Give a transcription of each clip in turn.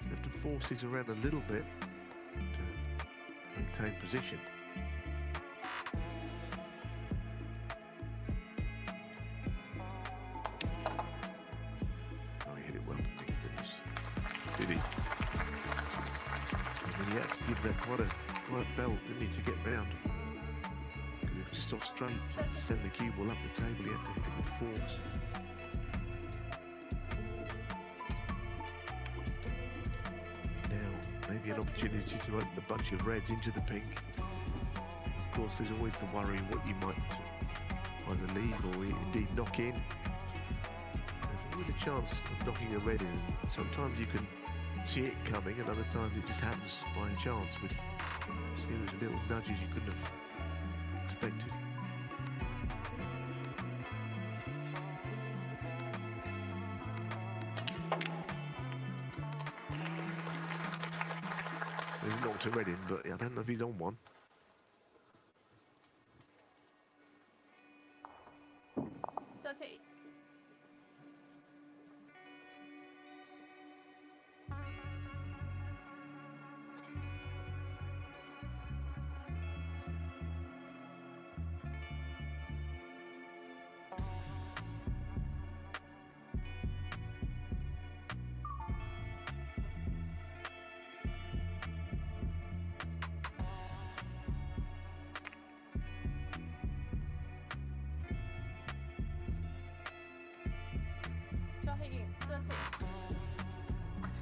Just have to force it around a little bit to maintain position. Oh, he hit it well, thank goodness. Did he? I mean, he had to give that quite a belt, didn't he, to get round. Because it was just off straight, to send the cue ball up the table, he had to hit it with force. Maybe an opportunity to open a bunch of reds into the pink. Of course, there's always the worry what you might either leave or indeed knock in. There's always a chance of knocking a red in. Sometimes you can see it coming, and other times it just happens by chance with a series of little nudges you couldn't have expected. He's knocked a red in, but I don't know if he's on one. Set 8.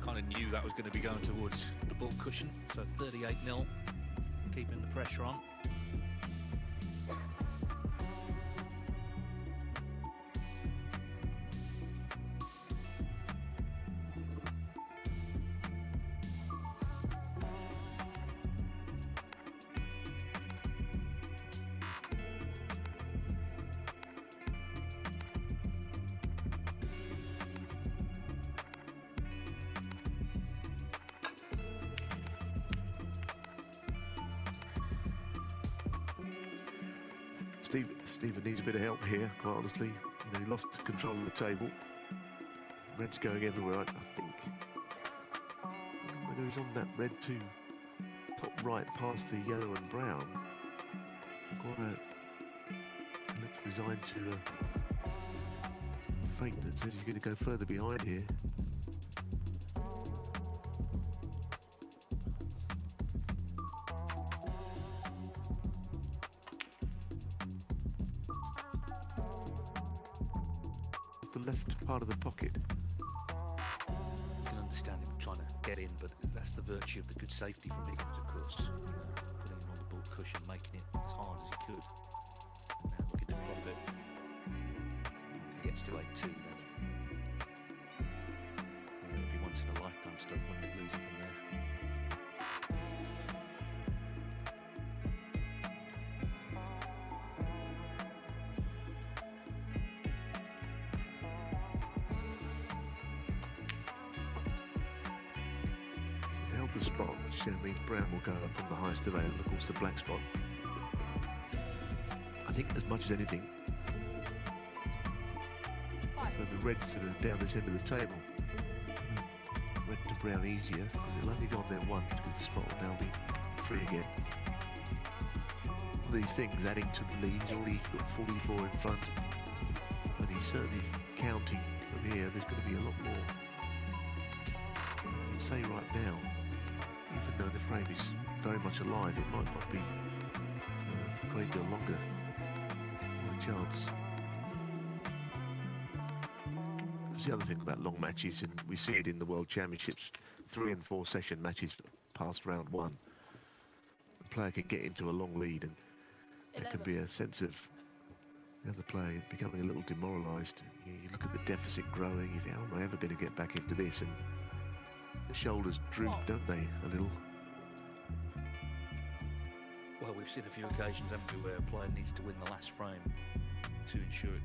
Kind of knew that was going to be going towards the ball cushion, so 38-0, keeping the pressure on. Stephen needs a bit of help here, quite honestly. You know, he lost control of the table. Red's going everywhere, I think. Whether he's on that red too, top right past the yellow and brown. He looks resigned to a fate that says he's going to go further behind here. Left part of the pocket. You can understand him trying to get in, but that's the virtue of the good safety from Higgins, of course. Putting him on the ball cushion, making it as hard as he could. And now looking to prop it. If he gets to 8-2, then it'll be once in a lifetime stuff when they lose it from there. The spot, which means brown will go up on the highest available, of course the black spot. I think as much as anything, for the reds that are down this end of the table, red to brown easier, they'll only go on there once because the spot will now be free again. All these things adding to the lead, he's already got 44 in front, but he's certainly counting from here. There's going to be a lot more. I can say right now, even though the frame is very much alive, it might not be for a great deal longer. What a chance. That's the other thing about long matches, and we see it in the World Championships, 3 and 4 session matches past round 1. The player can get into a long lead, and there can be a sense of the other player becoming a little demoralised. You look at the deficit growing, you think, how am I ever going to get back into this? And the shoulders droop, don't they, a little? Well, we've seen a few occasions, haven't we, where a player needs to win the last frame to ensure it,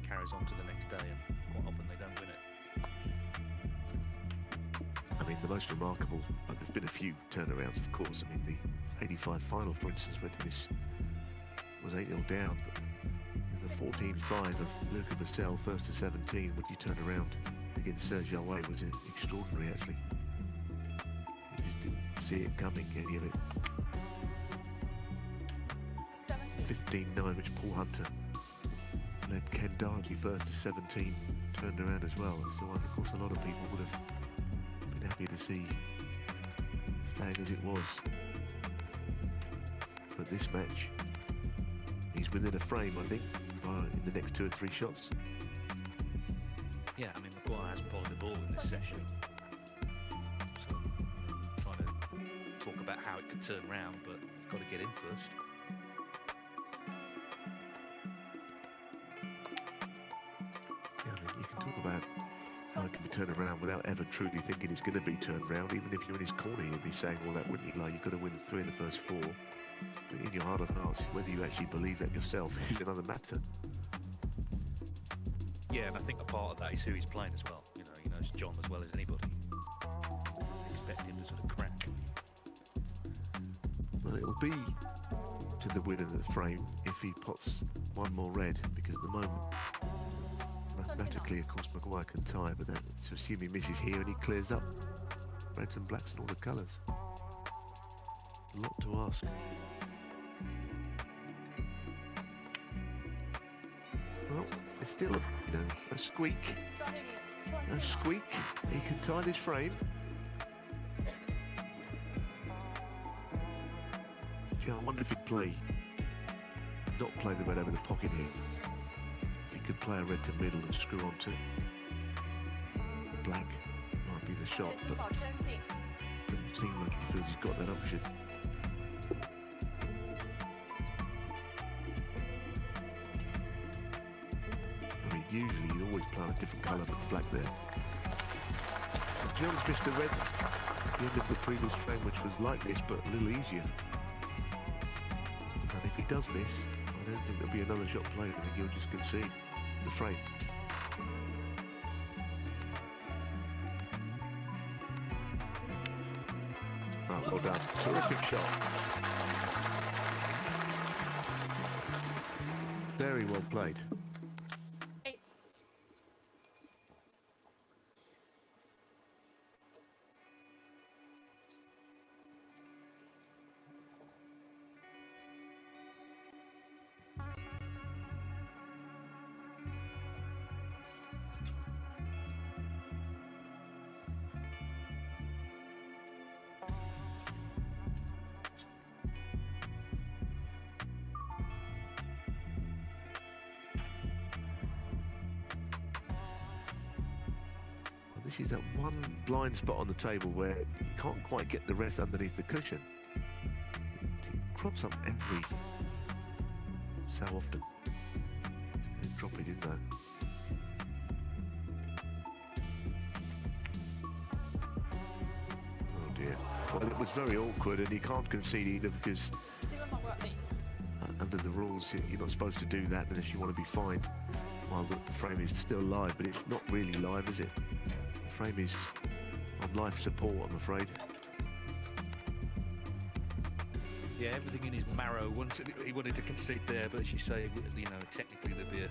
carries on to the next day, and quite often they don't win it. I mean, the most remarkable, there's been a few turnarounds, of course. I mean, the 85 final, for instance, where this was 8-0 down, but in the 14-5 of Luca Bassel, first to 17, would you turn around against Sergio Way, was extraordinary, actually. see it coming, any of it. 17. 15-9, which Paul Hunter led Ken Darley first to 17, turned around as well. So of course a lot of people would have been happy to see staying as it was. But this match, he's within a frame, I think, in the next 2 or 3 shots. Yeah, I mean, Maguire hasn't bowled the ball in this session. So, trying to talk about how it could turn round, but you've got to get in first. Yeah, I mean, you can talk about how it can be turned around without ever truly thinking it's going to be turned around. Even if you're in his corner, you'd be saying all that, wouldn't you? Like, you've got to win 3 of the first 4. But in your heart of hearts, whether you actually believe that yourself is another matter. Yeah, and I think a part of that is who he's playing as well. You know, he knows John as well as anybody. Expect him to sort of crack. Well, it'll be to the winner of the frame if he pots 1 more red, because at the moment, mathematically, of course, Maguire can tie, but then to assume he misses here and he clears up reds and blacks and all the colours. A lot to ask. Well, it's still, a squeak. A squeak. He can tie this frame. Gee, I wonder if he'd not play the red over the pocket here. If he could play a red to middle and screw onto the black, might be the shot, but doesn't seem like he feels he's got that option. Usually you'd always play a different colour but black there. Jones missed the red at the end of the previous frame, which was like this but a little easier. And if he does miss, I don't think there'll be another shot played. I think he'll just concede the frame. Oh, well done. Terrific shot. Very well played. This is that one blind spot on the table where you can't quite get the rest underneath the cushion. It crops up every so often. And drop it in though. Oh dear. Well, it was very awkward, and he can't concede either because under the rules you're not supposed to do that unless you want to be fined while the frame is still live, but it's not really live, is it? Frame is on life support, I'm afraid. Yeah, everything in his marrow. He wanted to concede there, but as you say, technically there'd be a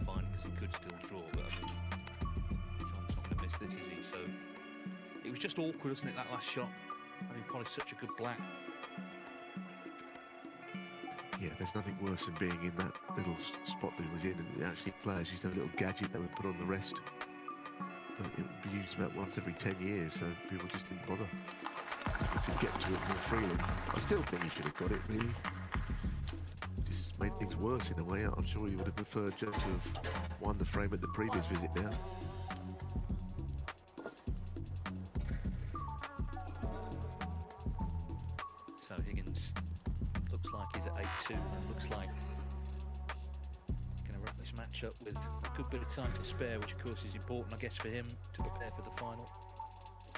fine because he could still draw. But I mean, John's not going to miss this, is he? So it was just awkward, wasn't it, that last shot? I mean, probably such a good black. Yeah, there's nothing worse than being in that little spot that he was in, and actually players used to have a little gadget they would put on the rest. But it would be used about once every 10 years, so people just didn't bother. You could get to it more freely. I still think he should have got it, really. Just made things worse in a way. I'm sure he would have preferred Joe to have won the frame at the previous visit now. So Higgins looks like he's at 8-2, and looks like match up with a good bit of time to spare, which of course is important, I guess, for him to prepare for the final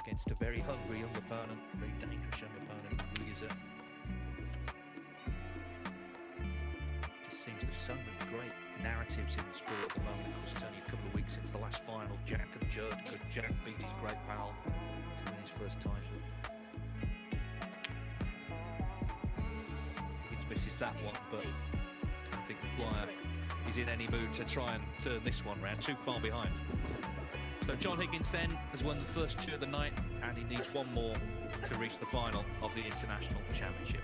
against a very hungry young opponent, very dangerous young opponent. Really is it just seems there's so many great narratives in the sport at the moment. Of course, it's only a couple of weeks since the last final. Jack and Judd, could Jack beat his great pal to win his first title? Higgins misses that one, but I think Maguire is in any mood to try and turn this one round. Too far behind. So John Higgins then has won the first two of the night, and he needs one more to reach the final of the International Championship.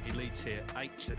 He leads here 8-2.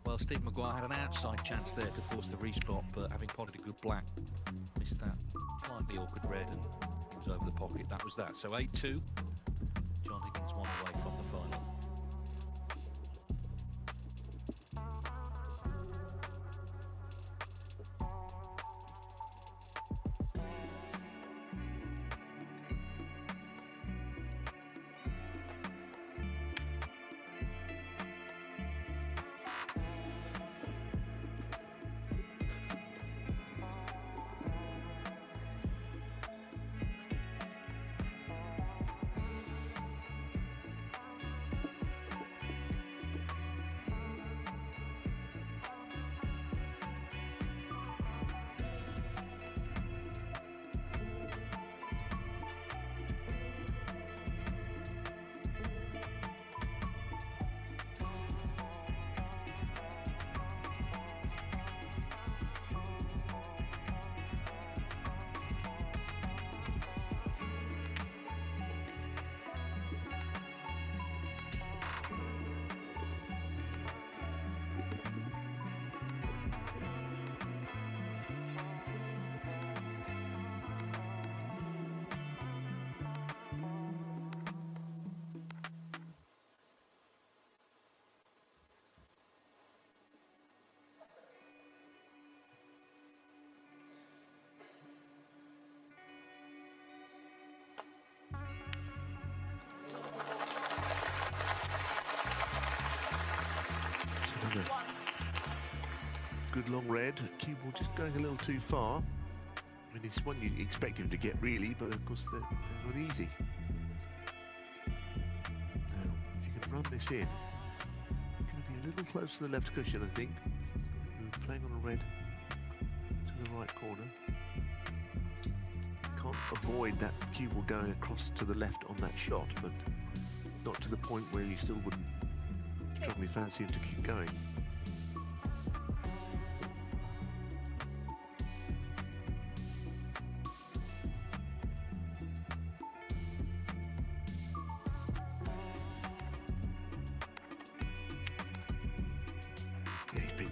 Well, Steve Maguire had an outside chance there to force the respot, but having potted a good black, missed that slightly awkward red and it was over the pocket. That was that. So 8-2. John Higgins one away from the final. Good long red. Cue ball just going a little too far. I mean, it's one you expect him to get really, but of course they're not easy. Now, if you can run this in, it's going to be a little close to the left cushion, I think. You're playing on a red to the right corner. Can't avoid that cue ball going across to the left on that shot, but not to the point where you still wouldn't strongly fancy him to keep going.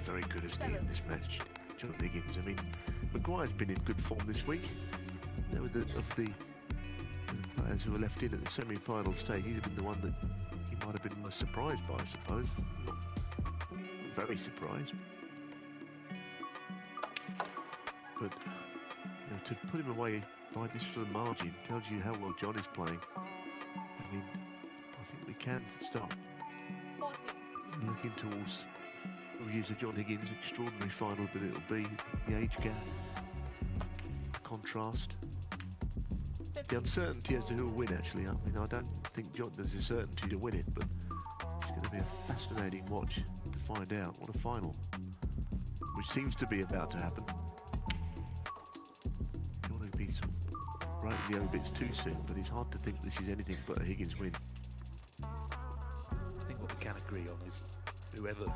Very good, isn't he, in this match, John Higgins? I mean, Maguire's been in good form this week. There were the players who were left in at the semi-final stage. He'd have been the one that he might have been most surprised by, I suppose. Not very surprised. But you know, to put him away by this sort of margin tells you how well John is playing. I mean, I think we can start 40. looking towards the years of John Higgins, extraordinary final that it'll be, the age gap, the contrast, the uncertainty as to who will win. Actually, I mean, I don't think John there's a certainty to win it, but it's going to be a fascinating watch to find out. What a final, which seems to be about to happen. Don't want to be sort of right in the obits too soon, but it's hard to think this is anything but a Higgins win. I think what we can agree on is whoever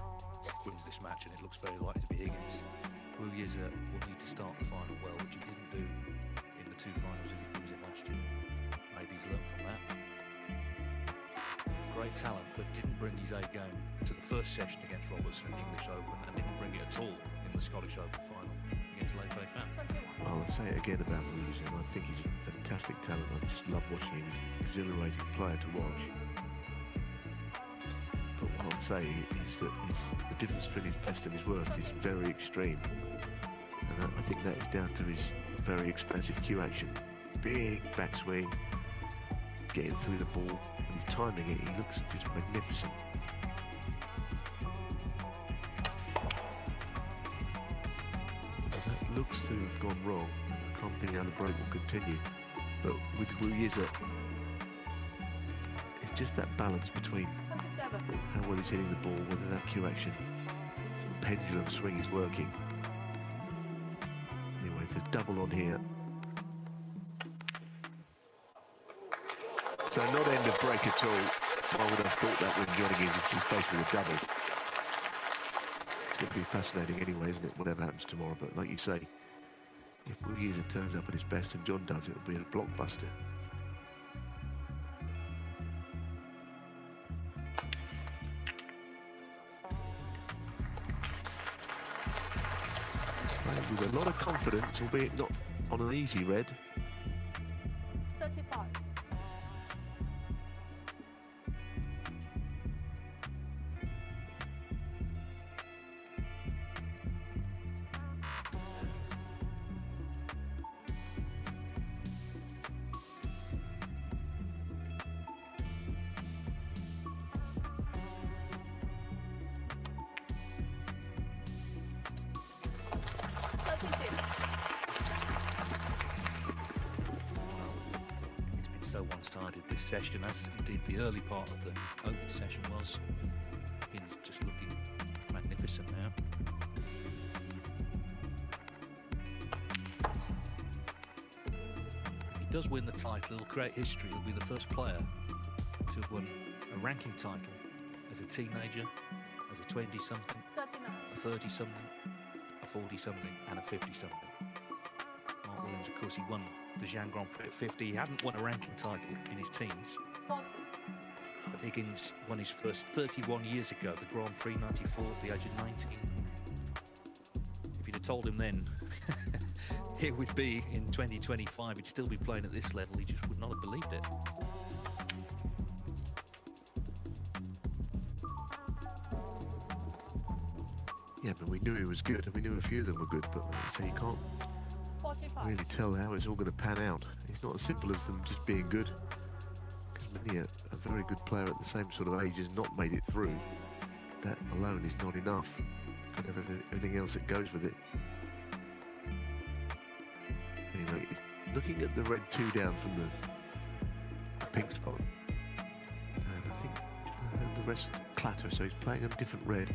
wins this match, and it looks very likely to be Higgins, will need to start the final well, which he didn't do in the two finals he was in last year. Maybe he's learned from that. Great talent, but didn't bring his A game to the first session against Robertson in the English Open, and didn't bring it at all in the Scottish Open final against Lei Fei Fan. I'll say it again about Williamson. I think he's a fantastic talent. I just love watching him. He's an exhilarating player to watch. But what I'll say is that the difference between his best and his worst is very extreme. And I think that is down to his very expensive cue action. Big backswing, getting through the ball, and he's timing it. He looks just magnificent. That looks to have gone wrong. I can't think how the break will continue. But with Wu Yiza, it's just that balance between 27. how well he's hitting the ball, whether that cue action sort of pendulum swing is working. Anyway, the double on here. So not end of break at all. I would have thought that when John Higgins is faced with a double. It's going to be fascinating anyway, isn't it? Whatever happens tomorrow. But like you say, if Wu Yiza turns up at his best and John does, it'll be a blockbuster. With a lot of confidence, albeit not on an easy red. 35. So one-sided this session, as indeed the early part of the open session was. Higgins just looking magnificent now. If he does win the title, he'll create history. He'll be the first player to have won a ranking title as a teenager, as a 20-something, 39. a 30-something, a 40-something, and a 50-something. Mark Williams, of course, he won the Xi'an Grand Prix at 50. He hadn't won a ranking title in his teens. 40. But Higgins won his first 31 years ago, the Grand Prix 94 at the age of 19. If you'd have told him then, here would be in 2025, he'd still be playing at this level, he just would not have believed it. Yeah, but we knew he was good, and we knew a few of them were good, but so you can't 45. really tell how it's all going to pan out. It's not as simple as them just being good. Because many a very good player at the same sort of age has not made it through. That alone is not enough. You've got to have everything else that goes with it. Anyway, looking at the red 2 down from the pink spot, and I think the rest clatter, so he's playing a different red.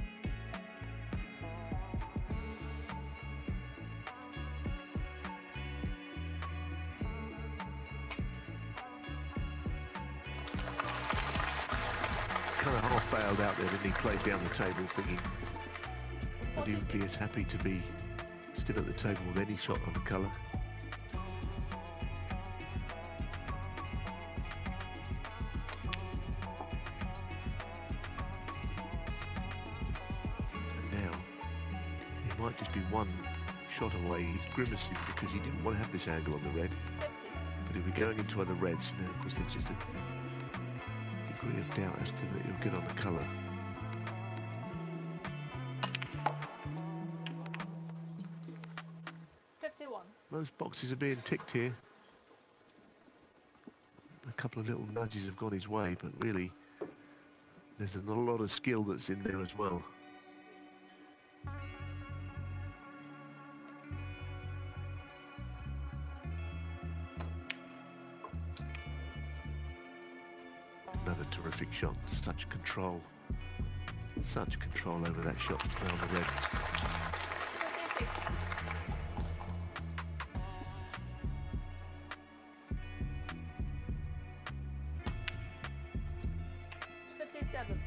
Kind of half bailed out there, and he played down the table thinking that he would be as happy to be still at the table with any shot on the colour. And now it might just be one shot away. He's grimacing because he didn't want to have this angle on the red. 50. But he'll be going into other reds. Now, of course, there's just a degree of doubt as to that he'll get on the colour. Most boxes are being ticked here. A couple of little nudges have gone his way, but really, there's a lot of skill that's in there as well. Another terrific shot. Such control over that shot around the red. 56. 57.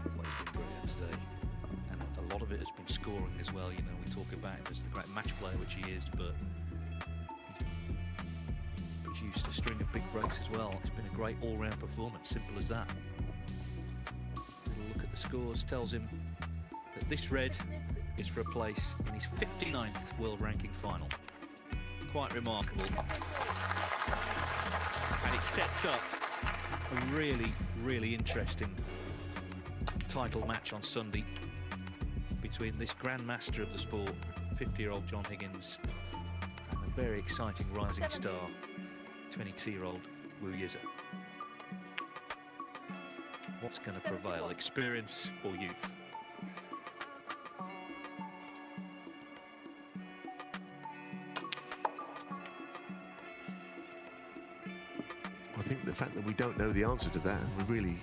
Well, he's been brilliant today, and a lot of it has been scoring as well. You know, we talk about him as the great match player, which he is, but he's produced a string of big breaks as well. It's been a great all-round performance, simple as that. A little look at the scores tells him that this red is for a place in his 59th world ranking final. Quite remarkable. And it sets up a really, really interesting title match on Sunday between this grandmaster of the sport, 50-year-old John Higgins, and a very exciting rising 70. star, 22-year-old Wu Yize. What's going to prevail, 71. experience or youth? I think the fact that we don't know the answer to that, and we really,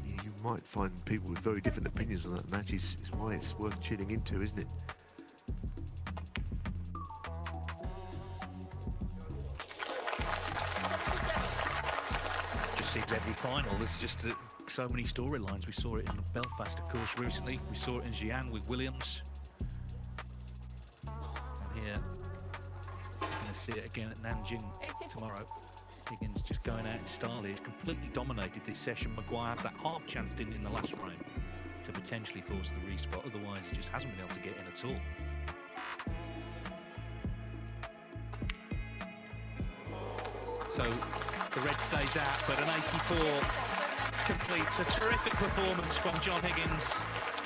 you might find people with very different opinions on that match, is why it's worth tuning into, isn't it? Just seems every final, there's just so many storylines. We saw it in Belfast, of course, recently. We saw it in Xi'an with Williams. And here, we're going to see it again at Nanjing 84. tomorrow. Higgins just going out in style. He's completely dominated this session. Maguire had that half chance, didn't he, in the last frame to potentially force the respot. Otherwise, he just hasn't been able to get in at all. So the red stays out, but an 84 completes a terrific performance from John Higgins,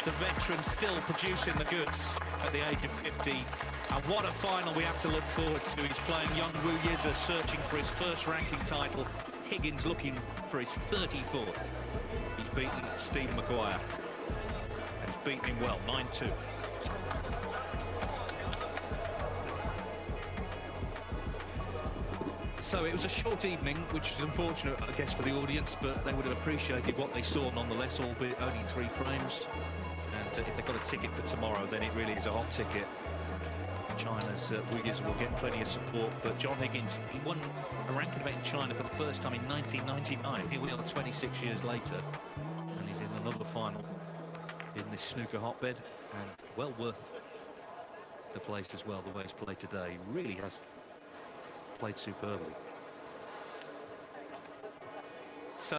the veteran still producing the goods at the age of 50. And what a final we have to look forward to. He's playing young Wu Yize, searching for his first ranking title. Higgins looking for his 34th. He's beaten Steve Maguire, and he's beaten him well, 9-2. So it was a short evening, which is unfortunate, I guess, for the audience, but they would have appreciated what they saw nonetheless, albeit only 3 frames. And if they've got a ticket for tomorrow, then it really is a hot ticket. China's Wu Yize will get plenty of support, but John Higgins, he won a ranking event in China for the first time in 1999. Here we are 26 years later, and he's in another final in this snooker hotbed, and well worth the place as well, the way he's played today. He really has played superbly.